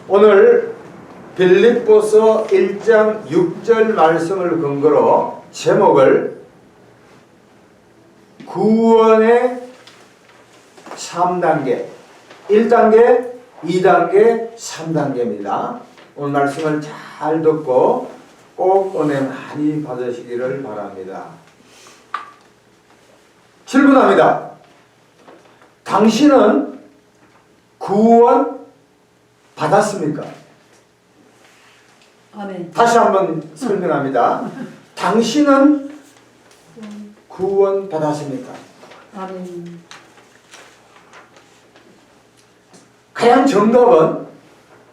오늘 빌립보서 1장 6절 말씀을 근거로 제목을 구원의 3단계, 1단계, 2단계, 3단계입니다. 오늘 말씀을 잘 듣고 꼭 은혜 많이 받으시기를 바랍니다. 질문합니다. 당신은 구원 받았습니까? 아멘. 다시 한번 설명합니다. 당신은 구원 받았습니까? 아멘. 가장 정답은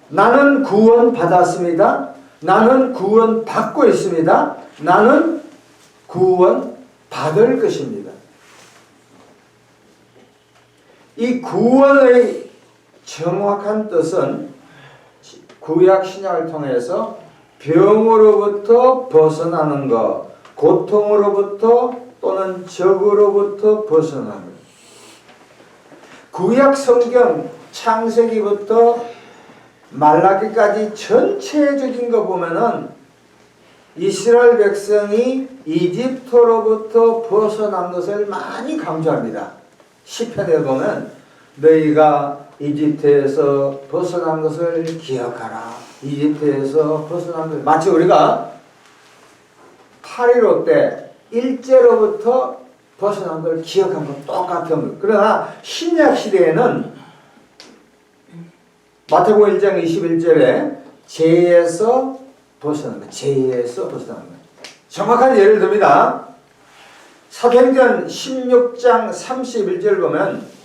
나는 구원 받았습니다. 나는 구원 받고 있습니다. 나는 구원 받을 것입니다. 이 구원의 정확한 뜻은 구약 신약을 통해서 병으로부터 벗어나는 것, 고통으로부터 또는 적으로부터 벗어나는 것. 구약 성경 창세기부터 말라기까지 전체적인 거 보면은 이스라엘 백성이 이집트로부터 벗어난 것을 많이 강조합니다. 시편에 보면 너희가 이집트에서 벗어난 것을 기억하라. 이집트에서 벗어난 것. 마치 우리가 8.15 때 일제로부터 벗어난 걸 기억한 것 똑같은 것. 그러나 신약 시대에는 마태복음 1장 21절에 죄에서 벗어난 것. 죄에서 벗어난 것. 정확한 예를 듭니다. 사도행전 16장 31절 보면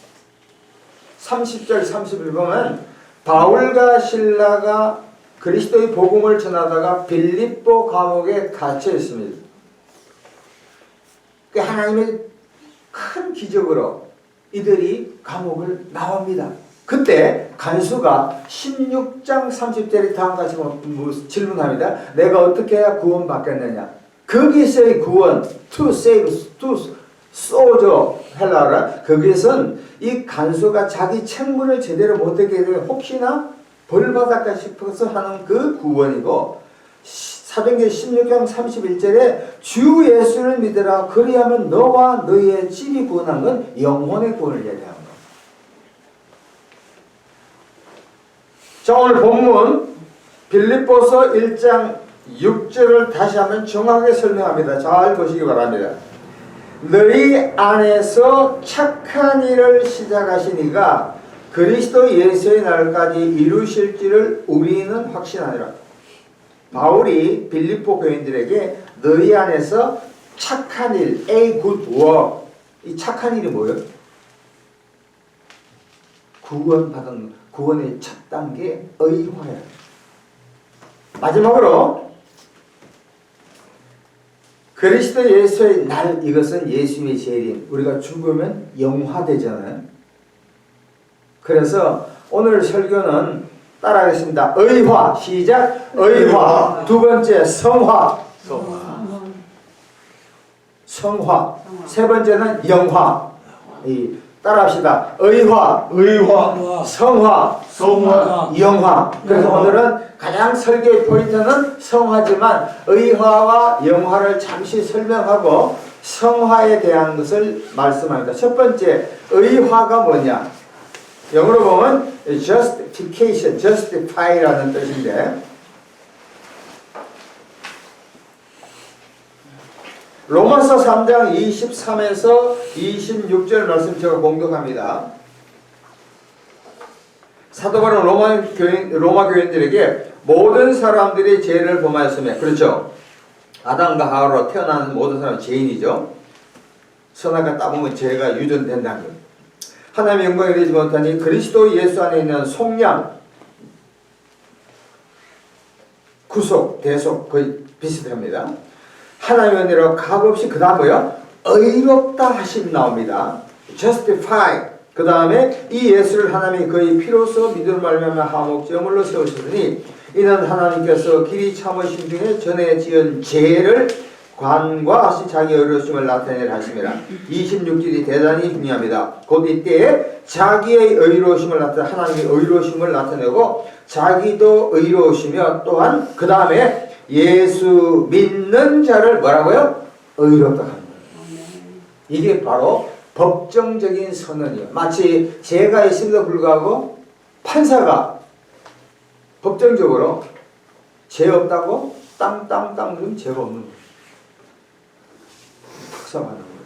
30절 31절 보면 바울과 실라가 그리스도의 복음을 전하다가 빌립보 감옥에 갇혀 있습니다. 그 하나님의 큰 기적으로 이들이 감옥을 나옵니다. 그때 간수가 16장 30절에 다음과 같이 질문합니다. 내가 어떻게 해야 구원받겠느냐? 거기서의 구원, to save, to sozo 헬라어라. 거기에선 이 간수가 자기 책무를 제대로 못했기 때문에 혹시나 벌받을까 싶어서 하는 그 구원이고, 사도행전 16장 31절에 주 예수를 믿으라 그리하면 너와 너의 집이 구원한 건 영혼의 구원을 얘기하는 거예요. 자, 오늘 본문 빌립보서 1장 6절을 다시 한번 정확하게 설명합니다. 잘 보시기 바랍니다. 너희 안에서 착한 일을 시작하신 이가 그리스도 예수의 날까지 이루실 줄을 우리는 확신하노라. 바울이 빌립보 교인들에게 너희 안에서 착한 일, a good work. 이 착한 일이 뭐예요? 구원받은 구원의 첫 단계 의화예요. 마지막으로 그리스도 예수의 날, 이것은 예수의 재림. 우리가 죽으면 영화되잖아요. 그래서 오늘 설교는 따라하겠습니다. 의화, 시작. 의화. 두 번째 성화. 성화. 세 번째는 영화. 따라합시다. 의화, 성화, 영화. 그래서 오늘은 가장 설교의 포인트는 성화지만 의화와 영화를 잠시 설명하고 성화에 대한 것을 말씀합니다. 첫 번째, 의화가 뭐냐? 영어로 보면 justification, justify라는 뜻인데, 로마서 3장 23에서 26절 말씀 제가 공독합니다. 사도 바울은 로마 교인들에게 모든 사람들이 죄를 범하였으며, 그렇죠? 아담과 하와로 태어나는 모든 사람은 죄인이죠. 선악과 따보면 죄가 유전된다는 것. 하나님의 영광에 이르지 못하니 그리스도 예수 안에 있는 속량, 구속, 대속 거의 비슷합니다. 하나님의 은혜로 값없이 그 다음 뭐요? 의롭다 하심 나옵니다. justify. 그 다음에 이 예수를 하나님이 그의 피로써 믿음을 말미암아 하목 제물로 세우셨으니 이는 하나님께서 길이 참으신 중에 전에 지은 죄를 관과 같이 자기 의로우심을 나타내려 하심이라. 26절이 대단히 중요합니다. 곧 이때에 자기의 의로우심을 나타내 하나님의 의로우심을 나타내고 자기도 의로우시며 또한 그 다음에 예수 믿는 자를 뭐라고요? 의롭다 하는 거예요. 이게 바로 법정적인 선언이에요. 마치 죄가 있음에도 불구하고 판사가 법정적으로 죄 없다고 땅땅땅 누르면 죄가 없는 거예요. 특성하는 거예요.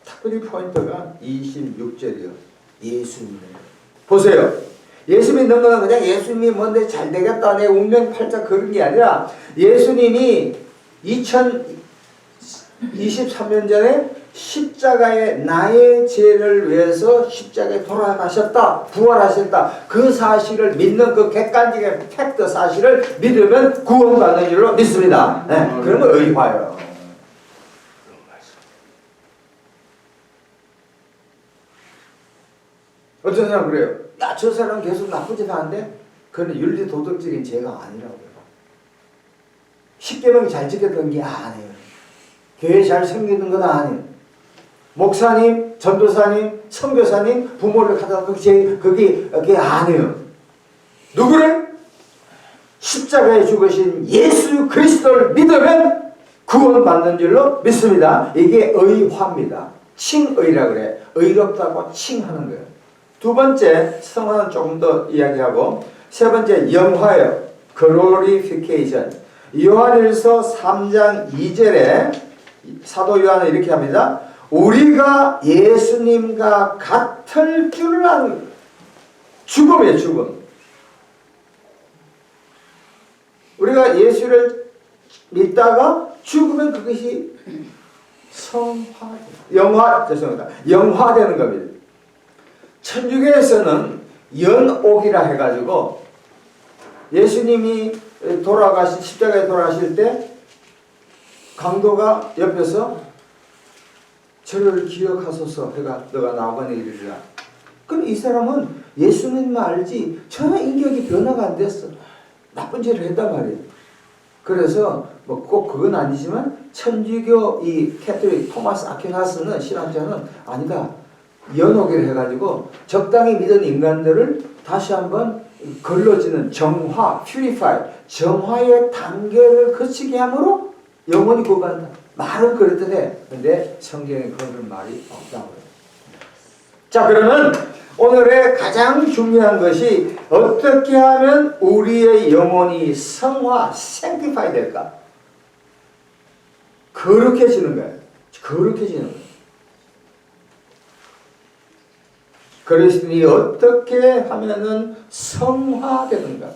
특별히 포인트가 26절이요. 예수 믿는 거. 보세요. 예수 믿는 거는 그냥 예수님이 뭔데 잘 되겠다 내 운명 팔자 그런 게 아니라 예수님이 2023년 전에 십자가에 나의 죄를 위해서 십자가에 돌아가셨다 부활하셨다 그 사실을 믿는 그 객관적인 팩트 사실을 믿으면 구원받는 줄로 믿습니다. 네, 그런 거 의화예요. 어떤 사람 그래요. 야, 저 사람 계속 나쁜 짓 하는데 그건 윤리 도덕적인 죄가 아니라고요. 십계명이 잘 지켰던 게 아니에요. 교회 잘 섬기는 건 아니에요. 목사님, 전도사님, 선교사님, 부모를 하다가 그게 아니에요. 누구를? 십자가에 죽으신 예수 그리스도를 믿으면 구원받는 줄로 믿습니다. 이게 의화입니다. 칭의라 그래. 의롭다고 칭하는 거예요. 두 번째, 성화는 조금 더 이야기하고 세 번째, 영화예요. glorification. 요한일서 3장 2절에 사도 요한은 이렇게 합니다. 우리가 예수님과 같을 줄 아는 죽음이에요. 죽음. 우리가 예수를 믿다가 죽으면 그것이 영화되는 겁니다. 천주교에서는 연옥이라 해가지고 예수님이 십자가에 돌아가실 때 강도가 옆에서 저를 기억하소서 해가 너가 나와내 이르리라. 그럼 이 사람은 예수님만 알지 전혀 인격이 변화가 안 됐어. 나쁜 죄를 했단 말이에요. 그래서 뭐 꼭 그건 아니지만 천주교 이 캐톨릭 토마스 아퀴나스는 신학자는 아니다. 연옥이를 해가지고 적당히 믿은 인간들을 다시 한번 걸러지는 정화, purify, 정화의 단계를 거치게 함으로 영원히 구원한다. 말은 그렇듯해. 근데 성경에 그런 말이 없다고 해요. 자, 그러면 오늘의 가장 중요한 것이 어떻게 하면 우리의 영혼이 성화, sanctify 될까? 거룩해지는 거예요. 거룩해지는 거예요. 그리스도인이 어떻게 하면은 성화되는가?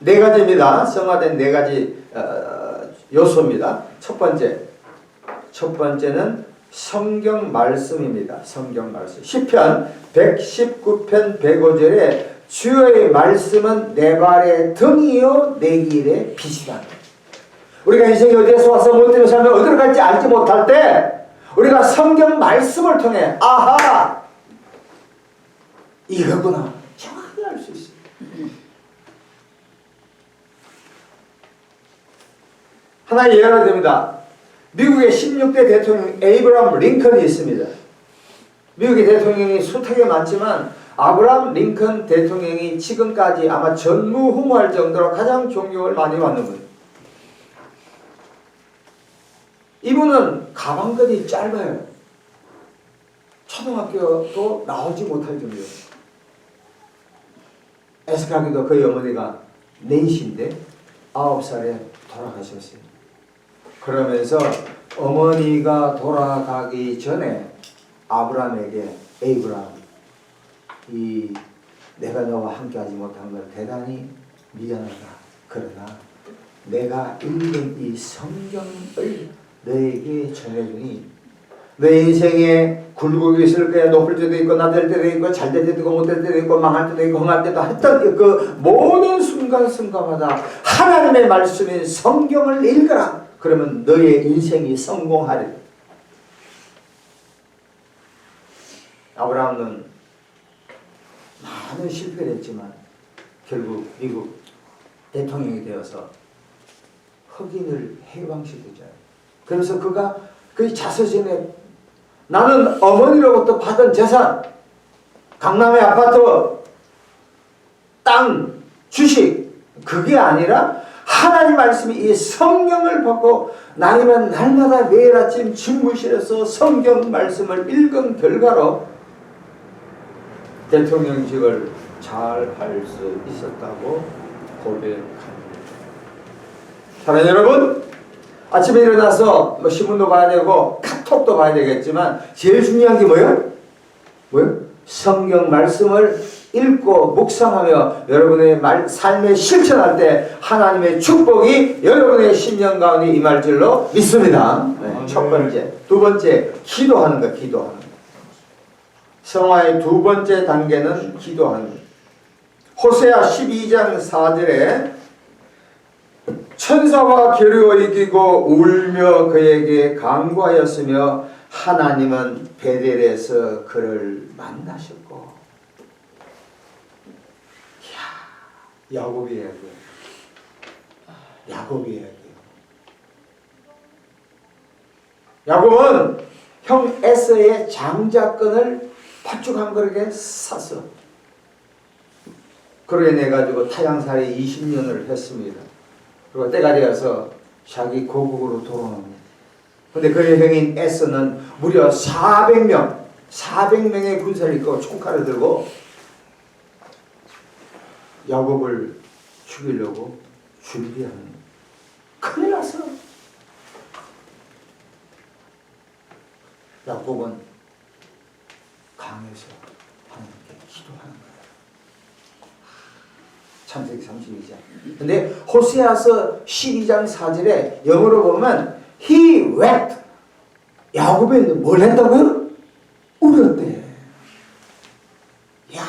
네 가지입니다. 성화된 네 가지 요소입니다. 첫 번째는 성경 말씀입니다. 성경 말씀. 시편 119편 105절에 주의 말씀은 내 발의 등이요 내 길의 빛이다. 우리가 인생이 어디에서 와서 뭐 때문에 살면 어디로 갈지 알지 못할 때 우리가 성경 말씀을 통해 아하! 이거구나. 정확히 알 수 있어요. 하나의 예가 됩니다. 미국의 16대 대통령 에이브라함 링컨이 있습니다. 미국의 대통령이 수택에 많지만 아브라함 링컨 대통령이 지금까지 아마 전무후무할 정도로 가장 존경을 많이 받는 분. 이분은 가방끈이 짧아요. 초등학교도 나오지 못할 정도예요. 에스카기도 그의 어머니가 넷인데 9살에 돌아가셨어요. 그러면서 어머니가 돌아가기 전에 아브라함에게 에이브라함 내가 너와 함께하지 못한 걸 대단히 미안하다. 그러나 내가 읽은 이 성경을 너에게 전해주니 너 인생에 굴곡이 있을 거야. 높을 때도 있고 낮을 때도 있고 잘 될 때도 있고 못될 때도 있고 망할 때도 있고 흥할 때도 했던 그 모든 순간순간마다 하나님의 말씀인 성경을 읽어라. 그러면 너의 인생이 성공하리라. 아브라함은 많은 실패를 했지만 결국 미국 대통령이 되어서 흑인을 해방시키잖아요. 그래서 그가 그 자서전에 나는 어머니로부터 받은 재산, 강남의 아파트, 땅, 주식, 그게 아니라 하나님 말씀이 이 성경을 받고 나이면 날마다 매일 아침 집무실에서 성경 말씀을 읽은 결과로 대통령직을 잘 할 수 있었다고 고백합니다. 사랑하는 여러분, 아침에 일어나서 뭐 신문도 봐야 되고 카톡도 봐야 되겠지만 제일 중요한 게 뭐예요? 성경 말씀을 읽고 묵상하며 여러분의 삶에 실천할 때 하나님의 축복이 여러분의 신령 가운데 임할 줄로 믿습니다. 네, 첫 번째. 두 번째, 기도하는 것, 기도하는 것. 성화의 두 번째 단계는 기도하는 것. 호세아 12장 4절에 천사와 겨루어 이기고 울며 그에게 간구하였으며 하나님은 베델에서 그를 만나셨고. 야곱의 이야기예요. 야곱의 이야기예요. 야곱은 형 에서의 장자권을 팥죽 한 그릇에 샀어. 그로 인해 가지고 타향살이 20년을 했습니다. 그리고 때가 되어서 자기 고국으로 돌아옵니다. 근데 그의 형인 에서는 무려 400명의 군사를 이끌고 총칼을 들고 야곱을 죽이려고 준비하는 거예요. 큰일 났어. 야곱은 강에서 하나님께 기도하는 거예요. 창세기 32장. 근데 호세아서 12장 4절에 영어로 보면 He wept. 야곱이 뭘 했다고요? 울었대. 야,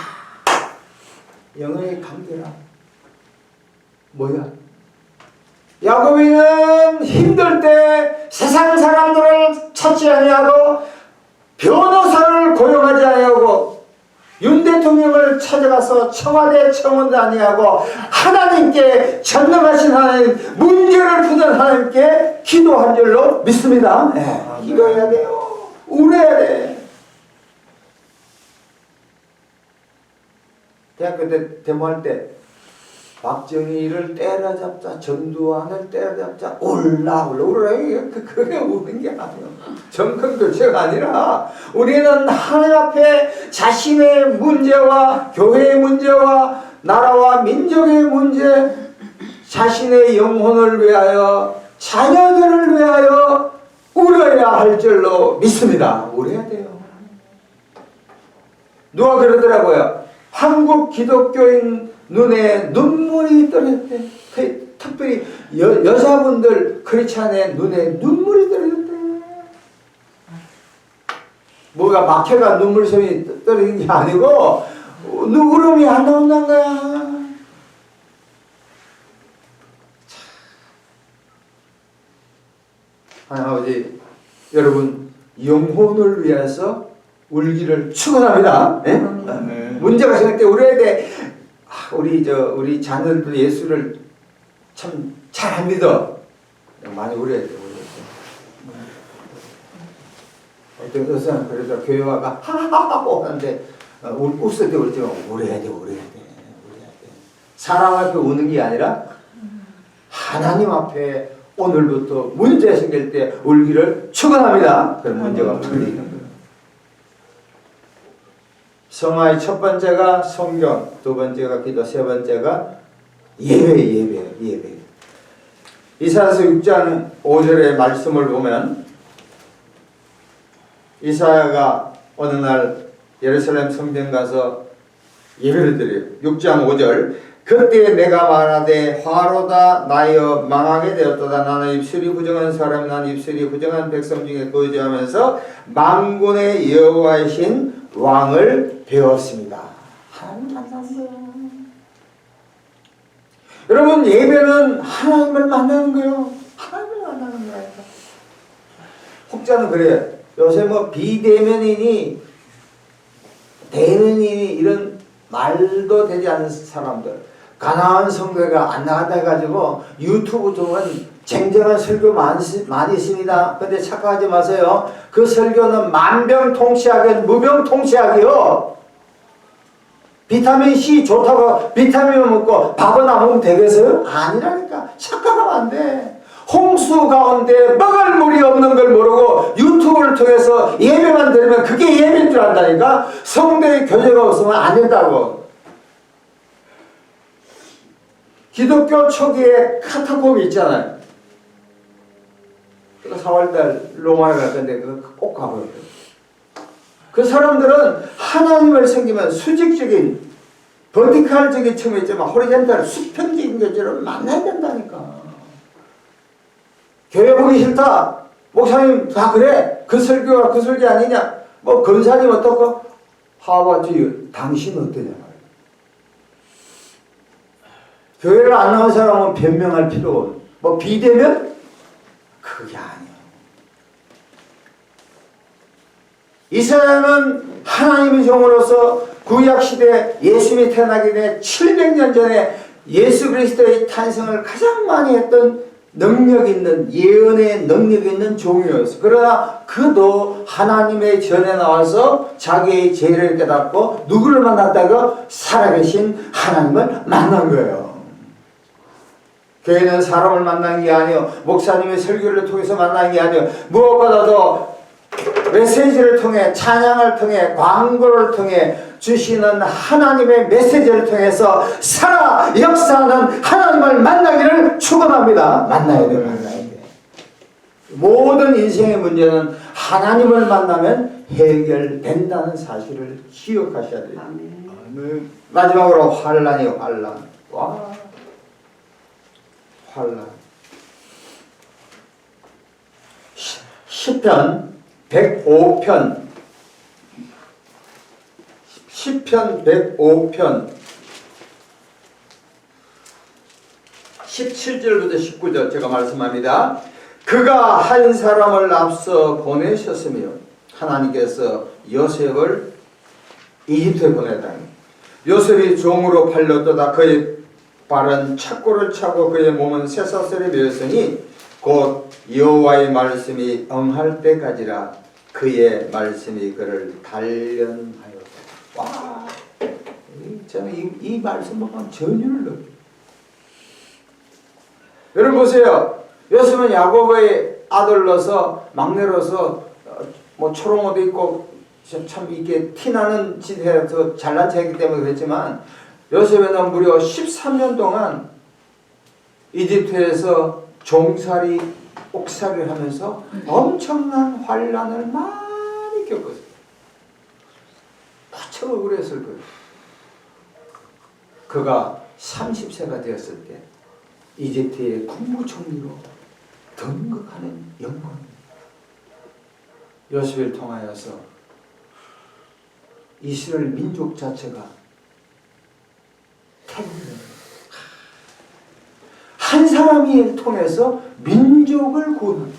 영어의 관계라. 뭐야? 야곱이는 힘들 때 세상 사람들을 찾지 아니하고 변호사를 고용하지 아니하고 윤 대통령을 찾아가서 청와대 청원도 아니하고 하나님께 전능하신 하나님, 문제를 푸는 하나님께 기도한 줄로 믿습니다. 네, 기도해야 돼요. 울어야 돼. 대학교 때 데모할 때 박정희를 때려잡자, 전두환을 때려잡자, 울라. 그게 우는 게 아니에요. 정권 교체가 아니라 우리는 하나님 앞에 자신의 문제와 교회의 문제와 나라와 민족의 문제, 자신의 영혼을 위하여, 자녀들을 위하여 울어야 할 줄로 믿습니다. 울어야 돼요. 누가 그러더라고요. 한국 기독교인 눈에 눈물이 떨어졌대. 특별히 여자분들 크리스찬의 눈에 눈물이 떨어졌대. 뭐가 막혀가 눈물샘이 떨어진 게 아니고 울음이 안 나온다는 거야. 하나님 아버지, 여러분 영혼을 위해서 울기를 축원합니다. 네? 네. 문제가 생길 때 울어야 돼. 우리 자녀들도 예수를 참 잘 믿어. 많이 울어야 돼. 어떤 의사는 그래도 교회 와가 하하하하고 하는데 웃을 때 울지만 울어야 돼. 사람 앞에 우는 게 아니라 하나님 앞에 오늘부터 문제 생길 때 울기를 축원합니다. 그런 문제가 풀리는 거예요. 성화의 첫 번째가 성경, 두 번째가 기도, 세 번째가 예배. 이사야서 6장 5절의 말씀을 보면 이사야가 어느 날 예루살렘 성전 가서 예배를 드려요. 6장 5절. 그때 내가 말하되 화로다 나여 망하게 되었도다. 나는 입술이 부정한 사람, 난 입술이 부정한 백성 중에 거주하면서 만군의 여호와이신 왕을 배웠습니다. 하나님 만나는 거예요. 여러분, 예배는 하나님을 만나는 거예요. 하나님을 만나는 거예요. 혹자는 그래요. 요새 뭐 비대면이니 대면이니 이런 말도 되지 않는 사람들, 가난한 성도가 안 나간다 해가지고 유튜브 보면 쟁쟁한 설교 많이 있습니다. 근데 착각하지 마세요. 그 설교는 만병통치약은 무병통치약이요. 비타민C 좋다고 비타민을 먹고 밥은 안 먹으면 되겠어요? 아니라니까. 착각하면 안 돼. 홍수 가운데 먹을 물이 없는 걸 모르고 유튜브를 통해서 예배만 들으면 그게 예배인 줄 안다니까. 성도의 교제가 없으면 안 된다고. 기독교 초기에 카타콤이 있잖아요. 4월달 로마에 갈 건데 그거 꼭 가봐요. 그 사람들은 하나님을 섬기면 수직적인 버티칼적인 층이 있지만 호리젠탈 수평적인 교제를 만나야 된다니까. 교회 보기 싫다. 목사님 다 그래. 그 설교가 그 설교 아니냐. 뭐 권사님 어떻고. How about you? 당신 어떠냐 말이야. 교회를 안 나온 사람은 변명할 필요가 없어. 뭐 비대면? 그게 아니야. 이스라엘은 하나님의 종으로서 구약시대 예수님이 태어나기 전에 700년 전에 예수 그리스도의 탄생을 가장 많이 했던 능력 있는 예언의 능력 있는 종이었어. 그러나 그도 하나님의 전에 나와서 자기의 죄를 깨닫고 누구를 만났다고? 살아계신 하나님을 만난 거예요. 교회는 사람을 만난 게 아니요, 목사님의 설교를 통해서 만난 게 아니요, 무엇보다도 메시지를 통해, 찬양을 통해, 광고를 통해 주시는 하나님의 메시지를 통해서 살아 역사하는 하나님을 만나기를 축원합니다. 만나야 돼, 만나야 돼. 모든 인생의 문제는 하나님을 만나면 해결된다는 사실을 기억하셔야 돼요. 아멘. 마지막으로 환란이요, 환란. 와, 환란. 시편 105편 105편 17절부터 19절 제가 말씀합니다. 그가 한 사람을 앞서 보내셨으며 하나님께서 요셉을 이집트에 보내다니 요셉이 종으로 팔렸도다. 그의 발은 착고를 차고 그의 몸은 쇠사슬에 매였으니 곧 여호와의 말씀이 응할 때까지라. 그의 말씀이 그를 단련하였다. 와, 저는 이 말씀 보면 전율을 느껴요. 여러분 보세요. 요셉은 야곱의 아들로서 막내로서 뭐 초롱 옷도 입고 참 이렇게 티나는 짓에서 잘난 체했기 때문에 그랬지만 요셉은 무려 13년 동안 이집트에서 종살이 옥살이를 하면서 엄청난 환란을 많이 겪었어요. 무척 억울했을 거예요. 그가 30세가 되었을 때 이집트의 국무총리로 등극하는 영광. 요셉을 통하여서 이스라엘 민족 자체가 한 사람이 통해서 민족을 구원한다.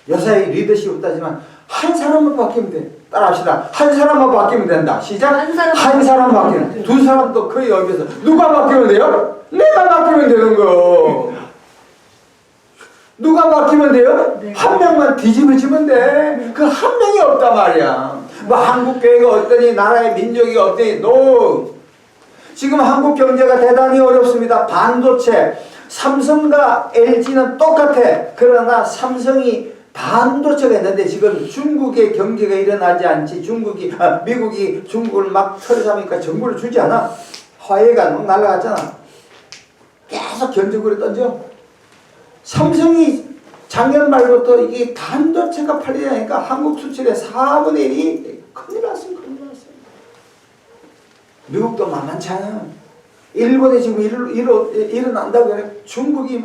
여사의 리더십이 없다지만 한 사람만 바뀌면 돼. 따라합시다. 한 사람만 바뀌면 된다. 시작. 한 사람 바뀌면 돼. 두 사람도 거의 여기서 누가 바뀌면 돼요? 내가 바뀌면 되는 거. 누가 바뀌면 돼요? 한 명만 뒤집어지면 돼. 그 한 명이 없단 말이야. 뭐 한국 교회가 어떠니 나라의 민족이 어떠니 지금 한국 경제가 대단히 어렵습니다. 반도체 삼성과 LG는 똑같아. 그러나 삼성이 반도체가 있는데 지금 중국의 경기가 일어나지 않지. 미국이 중국을 막 털어잡으니까 정보를 주지 않아. 화해가 막 날아갔잖아. 계속 견적으로 던져. 삼성이 작년 말부터 이게 반도체가 팔리니까 한국 수출의 4분의 1이 큰일 났어요. 미국도 만만치 않아. 일본에 지금 일어난다고 그래. 중국이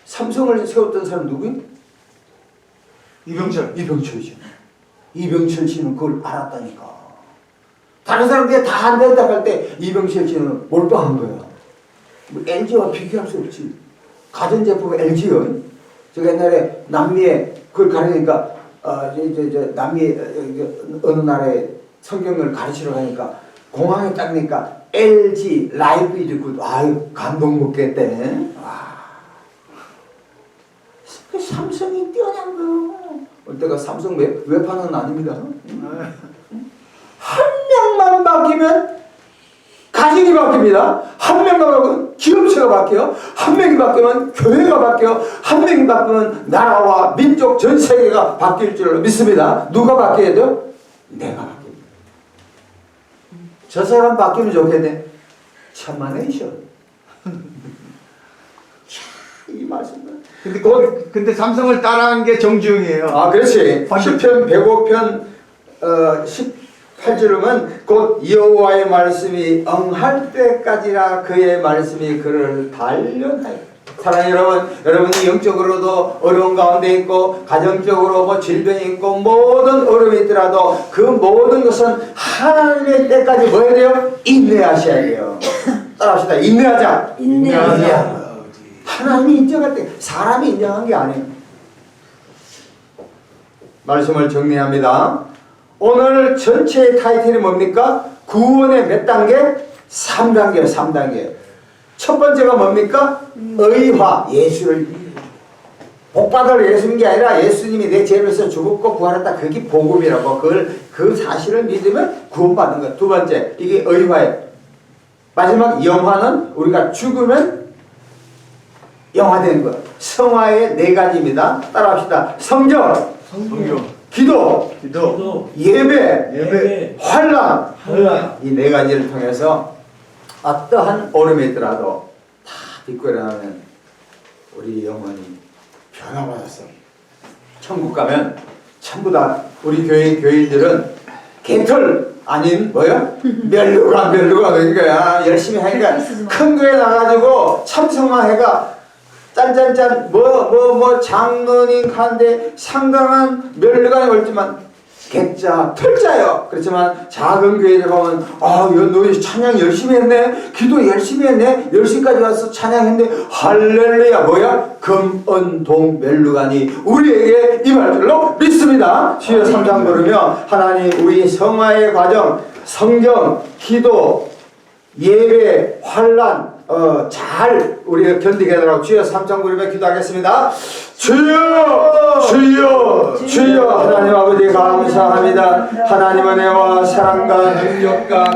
삼성을 세웠던 사람 누구니? 이병철이죠. 이병철 씨는 그걸 알았다니까. 다른 사람들이 다 안 된다고 할 때 이병철 씨는 몰빵한 거야. 뭐 LG와 비교할 수 없지. 가전제품 LG요. 제가 옛날에 남미에 그걸 가르치니까 남미 어느 나라에 성경을 가르치러 가니까 공항에 딱 니까 LG 라이프 이즈 굿. 아유 감동 먹겠대. 와. 그 삼성이 뛰어난 거요. 어때가 삼성 외판은 아닙니다. 한 명만 바뀌면 가정이 바뀝니다. 한 명만 바뀌면 기업체가 바뀌어. 한 명이 바뀌면 교회가 바뀌어. 한 명이 바뀌면 나라와 민족 전 세계가 바뀔 줄 믿습니다. 누가 바뀌어야 돼요? 내가 바뀝니다. 저 사람 바뀌면 좋겠네. 천만에이션. 이 말씀은. 근데 삼성을 따라한 게 정주영이에요. 아, 그렇지. 시편 105편 18절은 곧 여호와의 말씀이 응할 때까지라 그의 말씀이 그를 단련하여. 사랑하는 여러분, 여러분이 영적으로도 어려운 가운데 있고 가정적으로 뭐 질병이 있고 모든 어려움이 있더라도 그 모든 것은 하나님의 때까지 뭐 해야 돼요? 인내하셔야 돼요. 따라합시다. 인내하자. 인내하자. 하나님이 인정할 때 사람이 인정한 게 아니에요. 말씀을 정리합니다. 오늘 전체의 타이틀이 뭡니까? 구원의 몇 단계? 3단계요. 3단계. 첫 번째가 뭡니까? 의화. 예수를 복받을 예수님이 아니라 예수님이 내 죄를 위해서 죽었고 부활했다. 그게 복음이라고. 그 사실을 믿으면 구원받는 거예요. 두 번째, 이게 의화예요. 마지막 영화는 우리가 죽으면 영화되는 거예요. 성화의 네 가지입니다. 따라합시다. 성경, 기도, 예배, 환난. 이 네 가지를 통해서 어떠한 어려움이 있더라도 다 딛고 일어나면 우리 영혼이 변화받았어. 천국 가면 전부 다 우리 교인들은 개털 아닌 뭐야? 멸류관 그러니까 열심히 하니까 큰 교회 나가지고 참석만 해가 짠짠짠 뭐 장로님 칸데 상당한 멸류관이 올지만 개자 털자요. 그렇지만 작은 교회들 보면 너 찬양 열심히 했네, 기도 열심히 했네, 10시까지 와서 찬양했네, 할렐루야. 뭐야? 금은동 멸류관이 우리에게 임할 줄로 믿습니다. 주여 3장 부르며 하나님 우리 성화의 과정, 성경, 기도, 예배, 환난 잘 우리가 견디게 하도록 주여 3장 부르며 기도하겠습니다. 주여 주여 주여. 하나님 아버지 감사합니다. 하나님 은혜와 사랑과 능력과